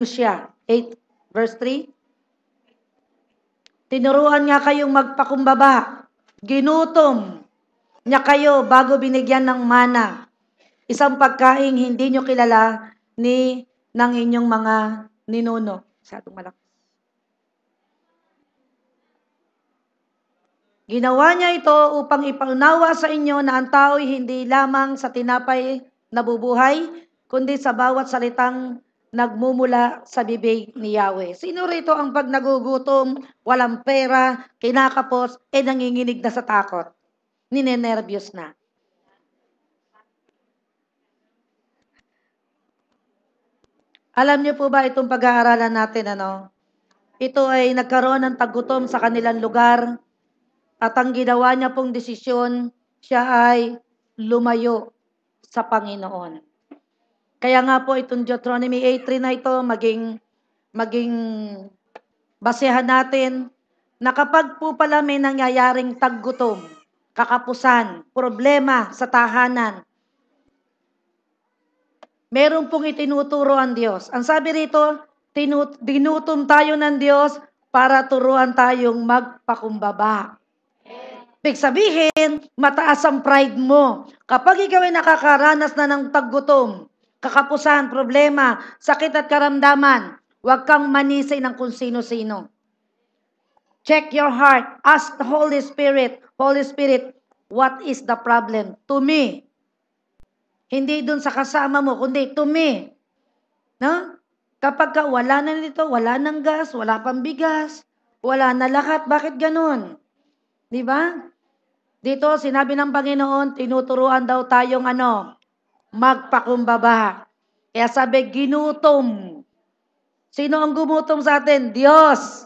siya. 8 verse 3. Tinuruan niya kayong magpakumbaba. Ginutom niya kayo bago binigyan ng mana. Isang pagkaing hindi nyo kilala ng inyong mga ninuno. Masyadong malakas. Ginawa niya ito upang ipaunawa sa inyo na ang tao'y hindi lamang sa tinapay nabubuhay, kundi sa bawat salitang nagmumula sa bibig ni Yahweh. Sino rito ang pag nagugutom, walang pera, kinakapos, nanginginig na sa takot? Ninenervyos na. Alam niyo po ba itong pag-aaralan natin, Ito ay nagkaroon ng tagutom sa kanilang lugar at ang ginawa niya pong desisyon, siya ay lumayo sa Panginoon. Kaya nga po itong Deuteronomy 8:3 na ito, maging basehan natin na kapag po pala may nangyayaring taggutom, kakapusan, problema sa tahanan, meron pong itinuturo ang Diyos. Ang sabi rito, dinutom tayo ng Diyos para turuan tayong magpakumbaba. Ibig sabihin, mataas ang pride mo. Kapag ikaw ay nakakaranas na ng taggutom, kakapusan, problema, sakit at karamdaman, huwag kang manisay ng kung sino-sino. Check your heart. Ask the Holy Spirit, what is the problem? To me. Hindi dun sa kasama mo, kundi to me. No? Kapag wala na nito, wala nang gas, wala pang bigas, wala na lahat, bakit ganun? Di ba? Dito, sinabi ng Panginoon, tinuturuan daw tayong magpakumbaba. Kaya sabi, ginutom. Sino ang gumutom sa atin? Diyos.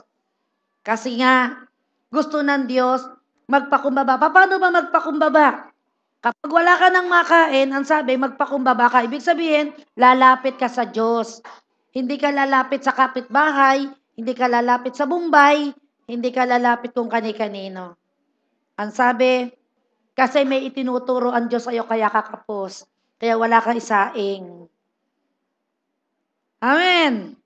Kasi nga, gusto ng Diyos magpakumbaba. Paano ba magpakumbaba? Kapag wala ka nang makain, ang sabi, magpakumbaba ka. Ibig sabihin, lalapit ka sa Diyos. Hindi ka lalapit sa kapitbahay, hindi ka lalapit sa Bombay, hindi ka lalapit kung kani-kanino. Ang sabi, kasi may itinuturo ang Diyos sa'yo kaya kakapos. Kaya wala kang isaing. Amen.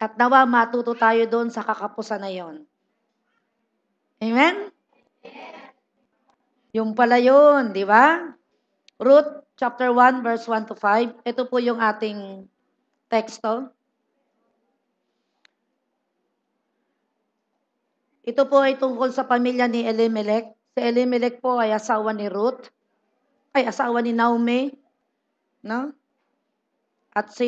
At nawa matuto tayo doon sa kakapusan na yon. Amen? Yung pala yun, di ba? Ruth chapter 1 verse 1 to 5. Ito po yung ating teksto. Ito po ay tungkol sa pamilya ni Elimelech. Si Elimelech po ay asawa ni Ruth. Ay, asawa ni Naomi. No? At si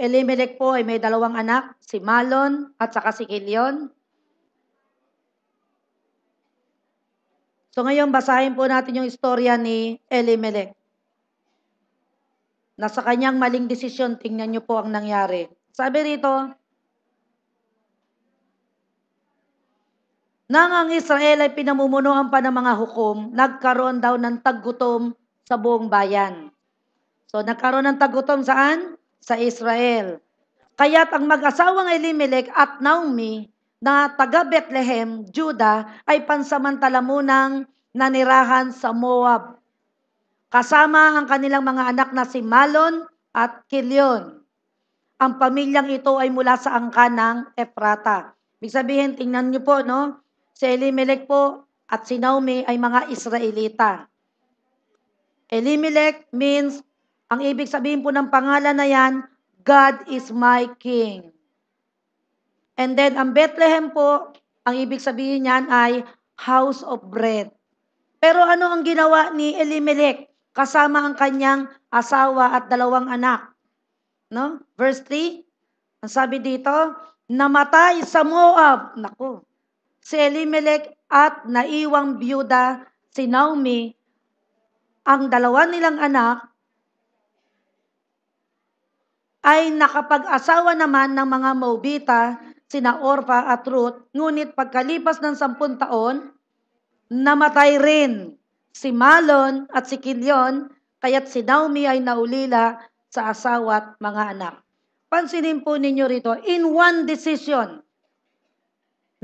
Elimelech po ay may 2 anak, si Malon at saka si Kilion. So ngayon, basahin po natin yung istorya ni Elimelech. Na sa kanyang maling desisyon, tingnan niyo po ang nangyari. Sabi rito, nang ang Israel ay pinamumunuan pa ng mga hukom, nagkaroon daw ng taggutom sa buong bayan. So nagkaroon ng taggutom saan? Sa Israel. Kaya't ang mag-asawang Elimelech at Naomi na taga Bethlehem, Judah, ay pansamantala munang nanirahan sa Moab. Kasama ang kanilang mga anak na si Malon at Kilion. Ang pamilyang ito ay mula sa angkan ng Ephrata. Ibig sabihin, tingnan niyo po, si Elimelech po at si Naomi ay mga Israelita. Elimelech means, ang ibig sabihin po ng pangalan na yan, God is my King. And then, ang Bethlehem po, ang ibig sabihin niyan ay house of bread. Pero ano ang ginawa ni Elimelech kasama ang kanyang asawa at 2 anak? No? Verse 3, ang sabi dito, namatay sa Moab. Naku, si Elimelech at naiwang byuda si Naomi, ang 2 nilang anak, ay nakapag-asawa naman ng mga Moabita, sina Orpa at Ruth, ngunit pagkalipas ng 10 taon, namatay rin si Malon at si Kilion, kaya't si Naomi ay naulila sa asawa at mga anak. Pansinin po ninyo rito, in one decision,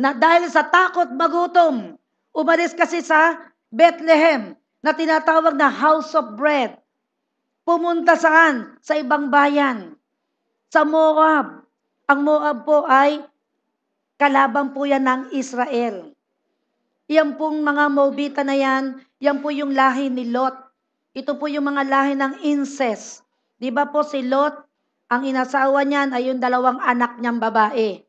na dahil sa takot magutom, umalis kasi sa Bethlehem, na tinatawag na house of bread. Pumunta saan? Sa ibang bayan. sa Moab. Ang Moab po ay kalaban po yan ng Israel. Yan pong mga Moabita na yan po yung lahi ni Lot. Ito po yung mga lahi ng incest. Di ba po si Lot, ang inasawa niyan ay yung 2 anak niyang babae.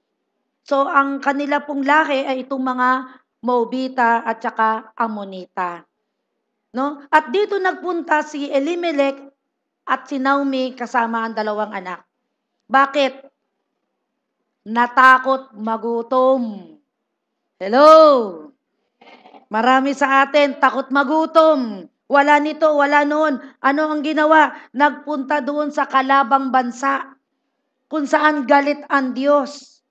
So ang kanila pong lahi ay itong mga Moabita at saka Ammonita. No? At dito nagpunta si Elimelech at si Naomi kasama ang 2 anak. Bakit? Natakot magutom. Hello? Marami sa atin takot magutom. Wala nito, wala noon. Ano ang ginawa? Nagpunta doon sa kalabang bansa kung saan galit ang Diyos.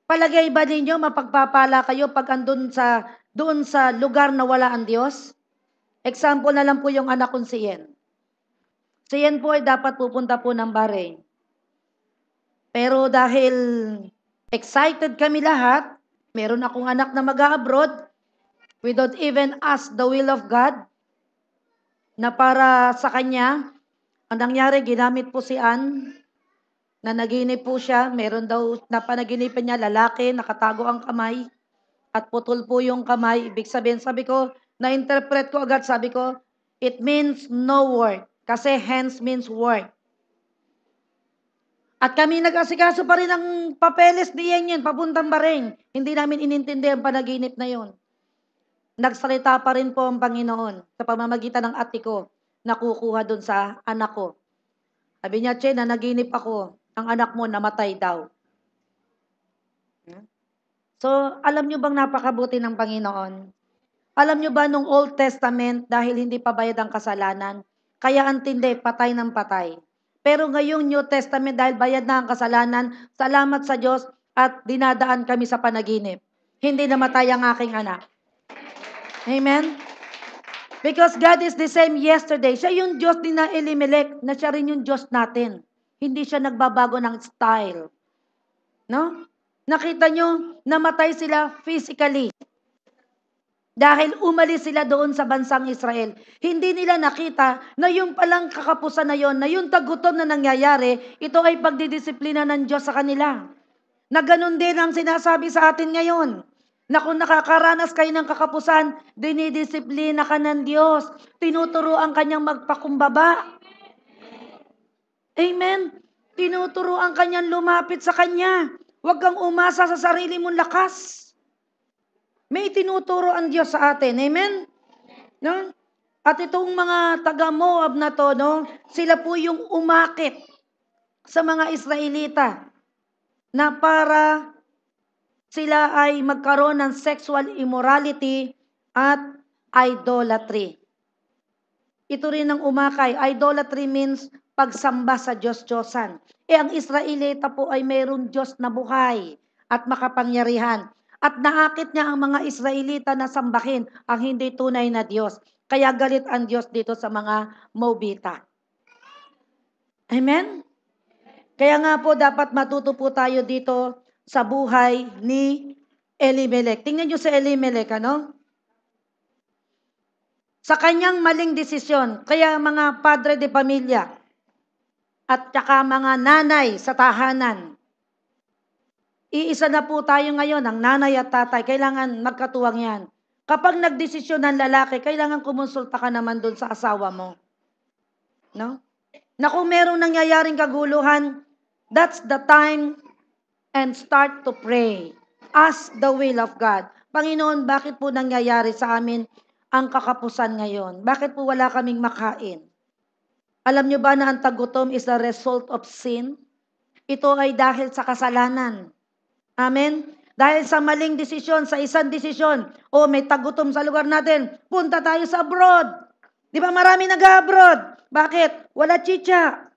Palagay ba ninyo mapagpapala kayo pag andun doon sa lugar na wala ang Diyos? Example na lang po yung anak kong si Yen. Si Yen po ay dapat pupunta po ng Bahrain. Pero dahil excited kami lahat, meron akong anak na mag-abroad, we don't even ask the will of God, na para sa kanya, ang nangyari, ginamit po si Ann, na naginip po siya, meron daw na panaginipan niya, lalaki, nakatago ang kamay, at putol po yung kamay. Ibig sabihin, sabi ko, na-interpret ko agad, sabi ko, it means no work. Kasi hands means work. At kami nag-asikaso pa rin ng papeles ni Yen papuntang Bahrain. Hindi namin inintindi ang panaginip na yon. Nagsalita pa rin po ang Panginoon sa pamamagitan ng ate ko na kukuha doon sa anak ko. Sabi niya, Che, nanaginip ako, ang anak mo namatay daw. So, alam nyo bang napakabuti ng Panginoon? Alam nyo ba nung Old Testament, dahil hindi pa bayad ang kasalanan, kaya ang tindi, patay ng patay. Pero ngayong New Testament, dahil bayad na ang kasalanan, salamat sa Diyos at dinadaan kami sa panaginip. Hindi namatay ang aking anak. Amen? Because God is the same yesterday. Siya yung Diyos din na Elimelech, na siya rin yung Diyos natin. Hindi siya nagbabago ng style. No? Nakita nyo, namatay sila physically. Dahil umalis sila doon sa bansang Israel. Hindi nila nakita na yung palang kakapusan na yon, na yung tagutom na nangyayari, ito ay pagdidisiplina ng Diyos sa kanila. Na ganun din ang sinasabi sa atin ngayon. Na kung nakakaranas kayo ng kakapusan, dinidisiplina ka ng Diyos. Tinuturo ang kanyang magpakumbaba. Amen? Tinuturo ang kanyang lumapit sa kanya. Huwag kang umasa sa sarili mong lakas. May tinuturo ang Diyos sa atin. Amen? No? At itong mga taga-Moab na to, no, sila po yung umakit sa mga Israelita na para sila ay magkaroon ng sexual immorality at idolatry. Ito rin ang umakay. Idolatry means pagsamba sa Diyos-Diyosan. Ang Israelita po ay mayroong Diyos na buhay at makapangyarihan. At naakit niya ang mga Israelita na sambahin ang hindi tunay na Diyos. Kaya galit ang Diyos dito sa mga Moabita. Amen? Kaya nga po dapat matuto po tayo dito sa buhay ni Elimelech. Tingnan niyo si Elimelech, ano? Sa kanyang maling desisyon, kaya mga padre de pamilya at saka mga nanay sa tahanan, iisa na po tayo ngayon, ang nanay at tatay, kailangan magkatuwang yan. Kapag nagdesisyon ng lalaki, kailangan kumonsulta ka naman doon sa asawa mo. No? Na kung merong nangyayaring kaguluhan, that's the time and start to pray. Ask the will of God. Panginoon, bakit po nangyayari sa amin ang kakapusan ngayon? Bakit po wala kaming makain? Alam nyo ba na ang tagutom is a result of sin? Ito ay dahil sa kasalanan. Amen? Dahil sa maling desisyon, sa isang desisyon, may tagutom sa lugar natin, punta tayo sa abroad. Di ba marami nag-abroad? Bakit? Wala chicha.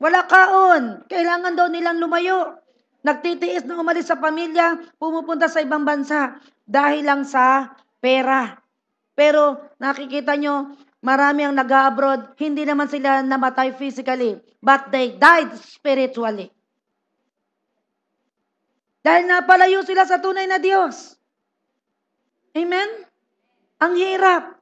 Wala kaon. Kailangan daw nilang lumayo. Nagtitiis na umalis sa pamilya, pumupunta sa ibang bansa dahil lang sa pera. Pero nakikita nyo, marami ang nag-abroad, hindi naman sila namatay physically, but they died spiritually. Dahil napalayo sila sa tunay na Diyos. Amen? Ang hirap.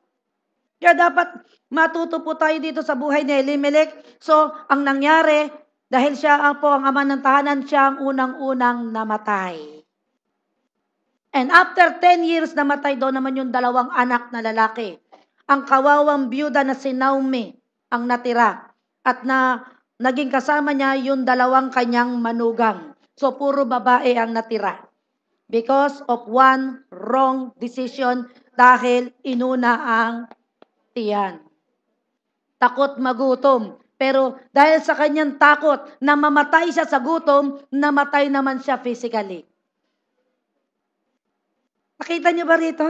Kaya dapat matuto po tayo dito sa buhay ni Elimelech. So, ang nangyari, dahil siya po ang ama ng tahanan, siya ang unang-unang namatay. And after 10 years, namatay doon naman yung dalawang anak na lalaki. Ang kawawang byuda na si Naomi ang natira. At naging kasama niya yung dalawang kanyang manugang. So, puro babae ang natira. Because of one wrong decision dahil inuna ang tiyan. Takot magutom. Pero dahil sa kanyang takot na mamatay siya sa gutom, namatay naman siya physically. Nakita niyo ba rito?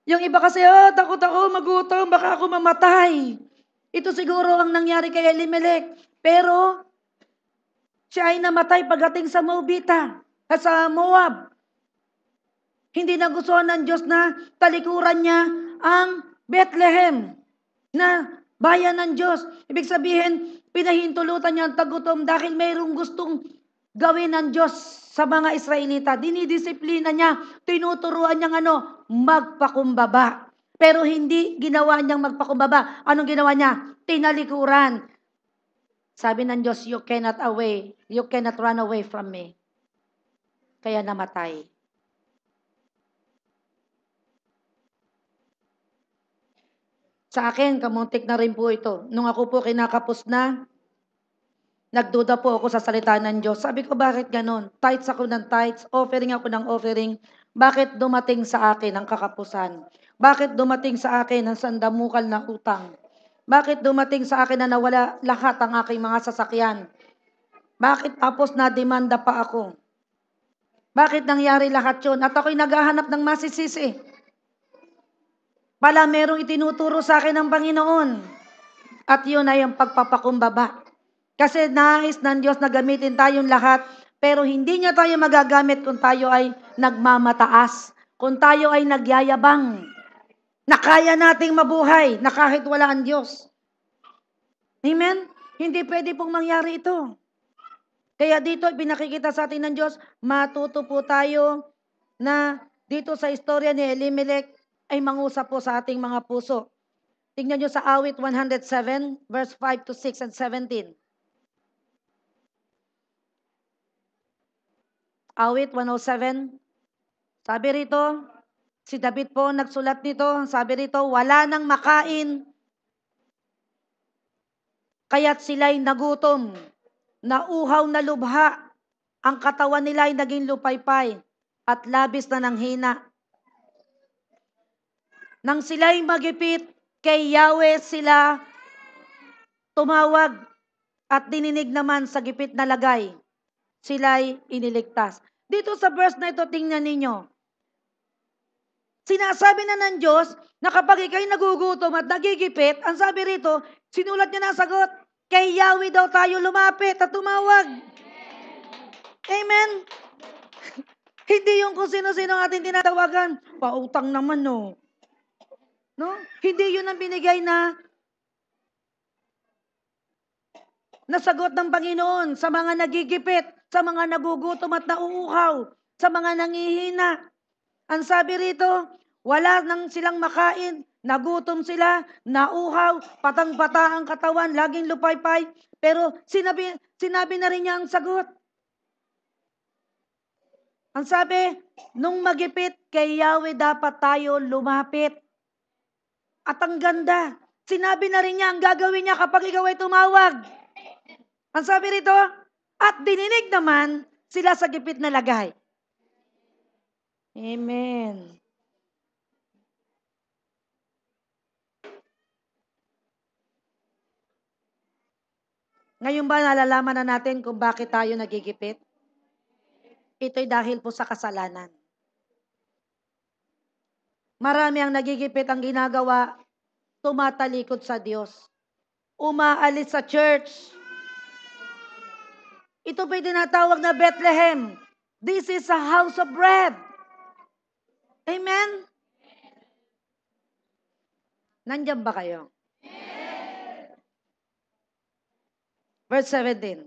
Yung iba kasi, takot ako, magutom, baka ako mamatay. Ito siguro ang nangyari kay Elimelech. Pero, siya ay namatay pagdating sa Moabita, sa Moab. Hindi nagustuhan ng Diyos na talikuran niya ang Bethlehem na bayan ng Diyos. Ibig sabihin, pinahintulutan niya ang tagutom dahil mayroong gustong gawin ng Diyos sa mga Israelita. Dinidisiplina niya, tinuturuan niyang magpakumbaba. Pero hindi ginawa niyang magpakumbaba. Anong ginawa niya? Tinalikuran. Sabi ng Diyos, you cannot run away from me. Kaya namatay. Sa akin, kamuntik na rin po ito. Nung ako po kinakapos na, nagduda po ako sa salita ng Diyos. Sabi ko, bakit ganon? Tithes ako ng tithes, offering ako ng offering. Bakit dumating sa akin ang kakapusan? Bakit dumating sa akin ang sandamukal na utang? Bakit dumating sa akin na nawala lahat ang aking mga sasakyan? Bakit tapos na demanda pa ako? Bakit nangyari lahat yun? At ako'y naghahanap ng masisisi. Pala merong itinuturo sa akin ng Panginoon. At yun ay ang pagpapakumbaba. Kasi nais ng Diyos na gamitin tayong lahat, pero hindi niya tayo magagamit kung tayo ay nagmamataas, kung tayo ay nagyayabang, na kaya nating mabuhay, na kahit wala ang Diyos. Amen? Hindi pwede pong mangyari ito. Kaya dito pinakikita sa atin ng Diyos, matuto po tayo na dito sa istorya ni Elimelech ay mangusap po sa ating mga puso. Tingnan nyo sa awit 107, verse 5 to 6 and 17. Awit 107. Sabi rito, si David po nagsulat nito, sabi rito, wala nang makain, kaya't sila'y nagutom, nauhaw na lubha, ang katawan nila ay naging lupaypay, at labis na nanghina. Nang sila'y magipit, kay Yahweh sila tumawag, at dininig naman sa gipit na lagay, sila'y iniligtas. Dito sa verse na ito, tingnan ninyo. Sinasabi na ng Diyos na kapag ikaw'y nagugutom at nagigipit, ang sabi rito, sinulat niya na sagot, kay Yahweh daw tayo lumapit at tumawag. Amen? Hindi yung kung sino-sino ang ating tinatawagan. Pautang naman, no? Hindi yun ang binigay na sagot ng Panginoon sa mga nagigipit, sa mga nagugutom at nauuhaw, sa mga nangihina. Ang sabi rito, wala nang silang makain, nagutom sila, nauhaw, patang-pata ang katawan, laging lupaypay, pero sinabi na rin niya ang sagot. Ang sabi, nung magipit, kay Yahweh dapat tayo lumapit. At ang ganda, sinabi na rin niya ang gagawin niya kapag ikaw ay tumawag. Ang sabi rito, at dininig naman sila sa gipit na lagay. Amen. Ngayon ba nalalaman na natin kung bakit tayo nagigipit? Ito'y dahil po sa kasalanan. Marami ang nagigipit ang ginagawa, tumatalikod sa Diyos. Umaalis sa church. Ito po'y tinatawag na Bethlehem. This is a house of bread. Amen? Nandiyan ba kayo? Verse 17.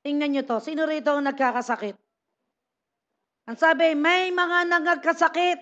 Tingnan nyo to. Sino rito ang nagkakasakit? Ang sabi, may mga nagkasakit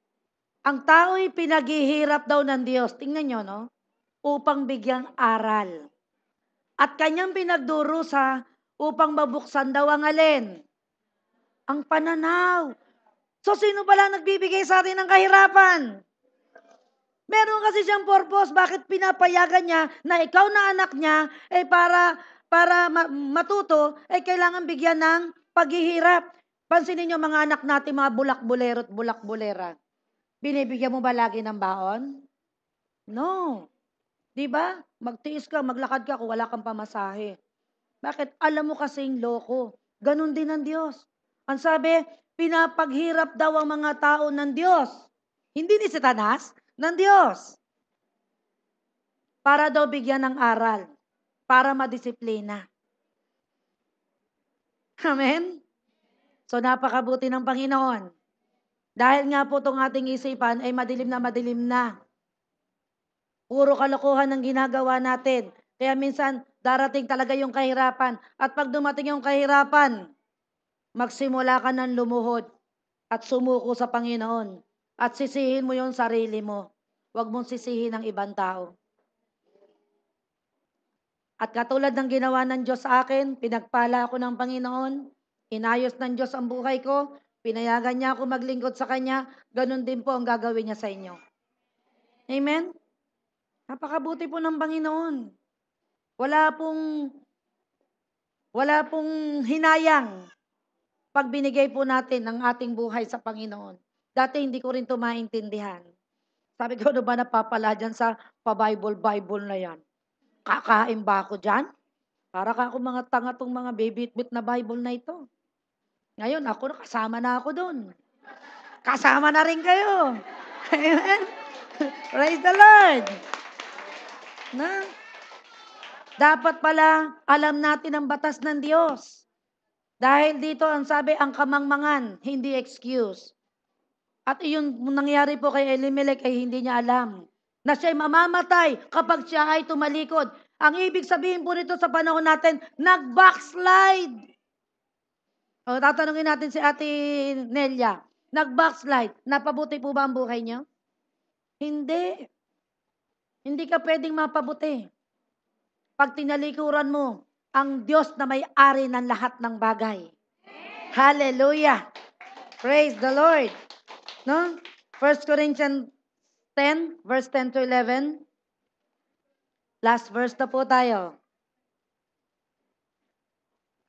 Ang tao'y pinaghihirap daw ng Diyos. Tingnan nyo, no? Upang bigyang aral. At kanyang pinagdurusa upang mabuksan daw ang alin? Ang pananaw. So, sino pala nagbibigay sa atin ng kahirapan? Meron kasi siyang purpose. Bakit pinapayagan niya na ikaw na anak niya, para matuto, kailangan bigyan ng paghihirap. Pansinin niyo mga anak natin, mga bulak-bulero at bulak-bulera. Binibigyan mo ba lagi ng baon? No. Di ba? Magtiis ka, maglakad ka kung wala kang pamasahe. Bakit? Alam mo kasing loko. Ganon din ang Diyos. Ang sabi, pinapaghirap daw ang mga tao ng Diyos. Hindi ni Satanas, ng Diyos. Para daw bigyan ng aral. Para madisiplina. Amen? So napakabuti ng Panginoon. Dahil nga po itong ating isipan ay madilim na madilim na. Puro kalokohan ang ginagawa natin. Kaya minsan darating talaga yung kahirapan. At pag dumating yung kahirapan, magsimula ka ng lumuhod at sumuko sa Panginoon. At sisihin mo yung sarili mo. Huwag mong sisihin ang ibang tao. At katulad ng ginawa ng Diyos sa akin, pinagpala ako ng Panginoon, inayos ng Diyos ang buhay ko, pinayagan niya ako maglingkod sa Kanya, ganun din po ang gagawin niya sa inyo. Amen? Napakabuti po ng Panginoon. Wala pong hinayang pag binigay po natin ang ating buhay sa Panginoon. Dati hindi ko rin ito maintindihan. Sabi ko, ano ba napapala dyan sa pa-Bible na yan? Kakain ba ako dyan? Para ka ako mga tanga tong mga baby-bit na Bible na ito. Ngayon, kasama na ako doon. Kasama na rin kayo. Amen? Praise the Lord. Na? Dapat pala, alam natin ang batas ng Diyos. Dahil dito, ang sabi, ang kamangmangan, hindi excuse. At iyon nangyari po kay Elimelech ay hindi niya alam na siya'y mamamatay kapag siya ay tumalikod. Ang ibig sabihin po nito sa panahon natin, nag-backslide. O, tatanungin natin si Ate Nelia, nag-backslide, napabuti po ba ang buhay niyo? Hindi. Hindi ka pwedeng mapabuti. Pag tinalikuran mo, ang Diyos na may-ari ng lahat ng bagay. Hallelujah. Praise the Lord. No? 1 Corinthians 10, verse 10 to 11. Last verse na po tayo.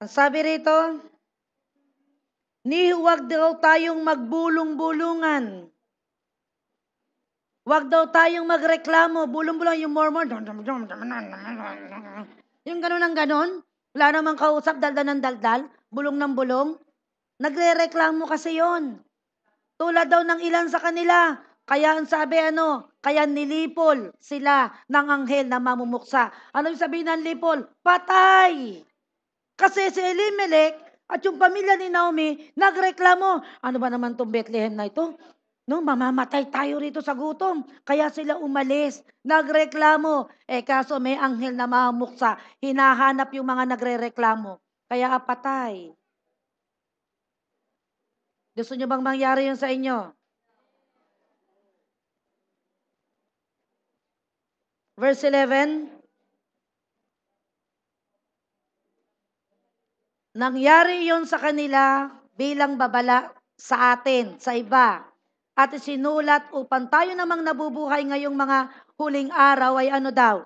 Ang sabi rito, huwag daw tayong magbulong-bulungan. Huwag daw tayong magreklamo. Bulong-bulong yung murmur. Yung ganun ang ganun. Wala namang kausap, daldal ng daldal. Bulong ng bulong. Nagre-reklamo kasi yon. Tulad daw ng ilan sa kanila. Kaya ang sabi kaya nilipol sila ng anghel na mamumuksa. Ano yung sabihin ng lipol? Patay! Kasi si Elimelech at yung pamilya ni Naomi nagreklamo. Ano ba naman itong Bethlehem na ito? No, mamamatay tayo rito sa gutom. Kaya sila umalis, nagreklamo. Kaso may anghel na mamumuksa. Hinahanap yung mga nagre-reklamo. Kaya patay. Gusto nyo bang mangyari yun sa inyo? Verse 11. Nangyari yon sa kanila bilang babala sa atin, sa iba. At isinulat upang tayo namang nabubuhay ngayong mga huling araw ay ano daw?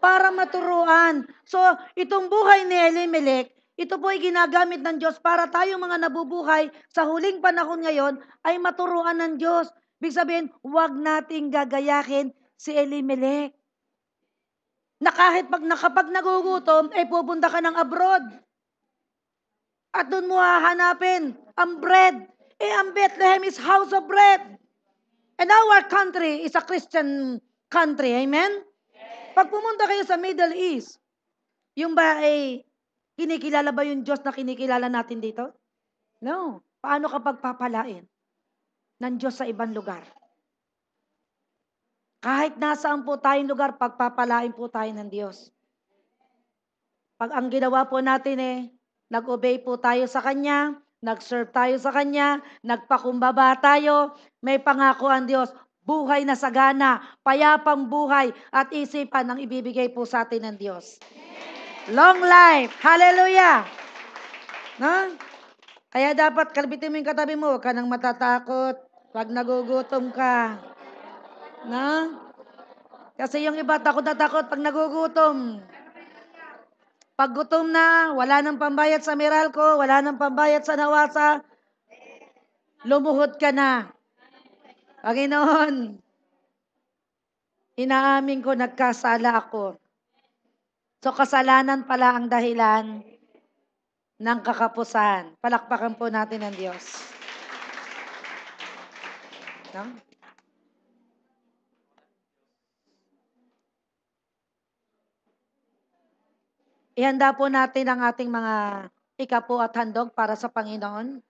Para maturuan. So, itong buhay ni Elimelech, ito po ay ginagamit ng Diyos para tayong mga nabubuhay sa huling panahon ngayon ay maturuan ng Diyos. Ibig sabihin, huwag nating gagayahin si Elimelech. Na kahit kapag nagugutom, pupunta ka ng abroad. At doon mo hahanapin ang bread. Ang Bethlehem is house of bread. And our country is a Christian country. Amen? Pag pumunta kayo sa Middle East, yung ba kinikilala ba yung Diyos na kinikilala natin dito? No. Paano kapag papalain ng Diyos sa ibang lugar? Kahit nasaan po tayong lugar, pagpapalain po tayo ng Diyos. Pag ang ginawa po natin nag-obey po tayo sa Kanya, nag-serve tayo sa Kanya, nagpakumbaba tayo, may pangako ang Diyos, buhay na sagana, payapang buhay at isipan ang ibibigay po sa atin ng Diyos. Long life. Hallelujah. No? Kaya dapat kalbitin mo yung katabi mo, huwag ka nang matatakot pag nagugutom ka. No? Kasi yung iba takot na takot pag nagugutom. Pag gutom na, wala nang pambayad sa Meralco, wala nang pambayad sa Nawasa, lumuhod ka na. Panginoon, inaamin ko nagkasala ako. So kasalanan pala ang dahilan ng kakapusan. Palakpakan po natin ang Diyos. No? Ihanda po natin ang ating mga ikapo at handog para sa Panginoon.